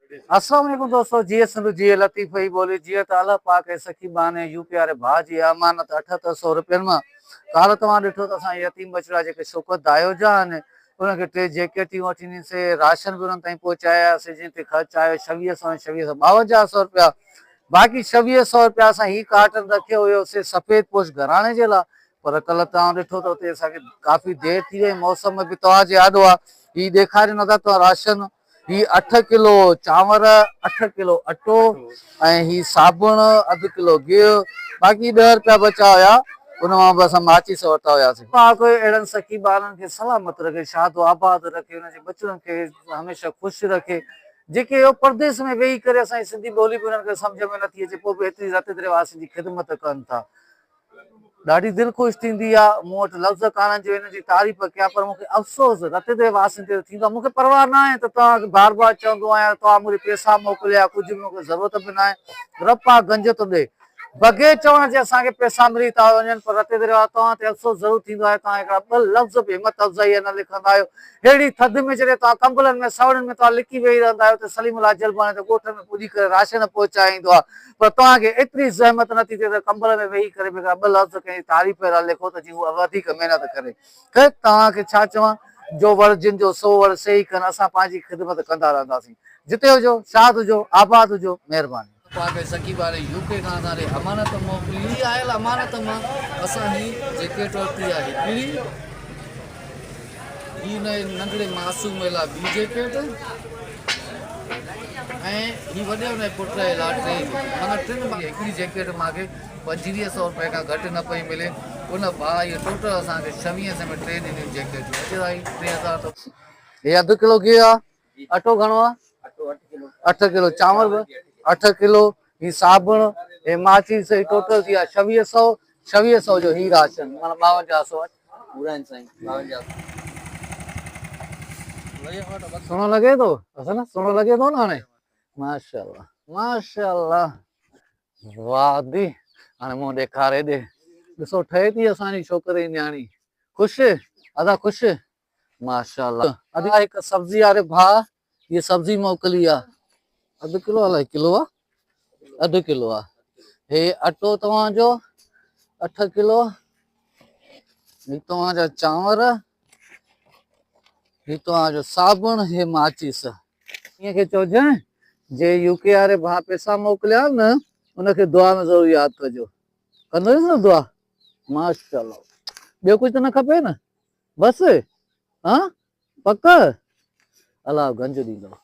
अस्सलाम वालेकुम दोस्तों, जी सिंधु जी लतीफ़ ही बोली जी त अल्लाह पाक ऐ सखी बाने यूपी वारे भाउ जी अमानत 7800 रुपयनि मां काल्ह तव्हां ॾिठो त असां यतीम बछड़ा जेके शौकत दायोजा आहिनि उनखे 3 जैकेटियूं वठी ॾिनीसीं, राशन बि उन्हनि ताईं पहुचायासीं जंहिं ते ख़र्च आयो 2600 ऐं 2600 5200 रुपया। बाक़ी 2600 रुपया असां ही कार्टन रखियो हुयोसीं सफ़ेद पोश घराणे जे लाइ, पर कल्ह तव्हां ॾिठो त उते असांखे काफ़ी देरि थी वई, मौसम बि तव्हांजे आॾो आहे। ही ॾेखारे नथा तव्हां राशन, ही 8 किलो चांवर, 8 किलो अटो ऐं ही साबुण, अधु किलो गिहु, बाक़ी 10 रुपया बचा हुया उन मां बि असां माचिस वरिता हुयासीं। कोई अहिड़नि सखी ॿारनि खे सलामत रखे, शादो आबाद रखे, हुनजे बचड़नि खे हमेशह ख़ुशि रखे, जेके परदेस में वेही करे असांजी सिंधी ॿोली बि उन्हनि खे सम्झ में नथी अचे, पोइ बि एतिरी रत वासियुनि जी ख़िदमत कनि था। ॾाढी दिलि ख़ुशि थींदी आहे, मूं वटि लफ़्ज़ कान्हनि जो हिन जी तारीफ़ कयां, पर मूंखे अफ़सोस रत वासियुनि ते थींदो आहे। मूंखे परवाह न आहे त तव्हांखे बार बार चवंदो आहियां तव्हां मूंखे पैसा मोकिलिया, कुझु बि मूंखे ज़रूरत बि न आहे। रब पाक गंज थो ॾे, बग़ैर चवण जे असांखे पैसा मिली था वञनि, पर रते तव्हां ते अफ़सोस ज़रूरु थींदो आहे तव्हां हिकिड़ा 2 लफ़्ज़ बि हिमत अफ़ज़ाई न लिखंदा आहियो। अहिड़ी थधि में जॾहिं तव्हां कंबलनि में सवड़नि में तव्हां लिकी वेही रहंदा आहियो त सलीम अला जलबाने त ॻोठ में पुॼी करे राशन पहुचाईंदो आहे, पर तव्हांखे एतिरी ज़हमत नथी थिए त कंबल में वेही करे बि 2 लफ़्ज़ कंहिं तारीफ़ था लिखो त जीअं उहा वधीक महिनत करे। ख़ैर तव्हांखे छा चवां, जो वर जिन जो सो वर सही कनि, असां पंहिंजी ख़िदमत कंदा रहंदासीं। जिते हुजो, शाद हुजो, आबाद हुजो, महिरबानी। पाक सखी बारे यूके खां असांखे अमानत मोकिली, आयल अमानत मां असां ही जैकेट वरिती आहे हिकिड़ी, ही नंढड़े मासूम लाइ ॿी जैकेट ऐं ही वॾे हुन पुट जे लाइ 3, माना 3 हिकिड़ी जैकेट मूंखे 2500 रुपए खां घटि न पई मिले। उन भाउ इहे टोटल असांखे 2600 में 3 ॾिनियूं जैकेटूं, 3000 त हे अधु किलो गिहु आहे, अटो घणो आहे? 8 किलो चांवर बि 8 किलो, ही साबुण, हे माचिस, टोटल थी विया 2600, 2600 जो ही राशन, माना 5200 पूरा आहिनि साईं, 5200। सुहिणो लॻे थो असां सुहिणो लॻे थो न हाणे, माशाअल्लाह माशाअल्लाह, वाह दी। हाणे मूं ॾेखारे ॾे, ॾिसो ठहे थी असांजी छोकिरे जी न्याणी, ख़ुशि अदा ख़ुशि, माशाअल्लाह। अॼु हिकु सब्जी वारे भाउ ये सब्जी मोकिली आहे, अधु किलो अलाए किलो आहे, अधु किलो आहे। हे अटो तव्हांजो 8 किलो, ही तव्हांजा चांवर, ही तव्हांजो साबुण, हे माचिस। ईअं खे चइजांइ जे यूके वारे भाउ पैसा मोकिलिया न उनखे दुआ में ज़रूरु यादि कजो, कंदुसि न दुआ, माशाअल्लाह। ॿियो कुझु त न खपे न, बसि? हा पक, अलाह गंज ॾींदो।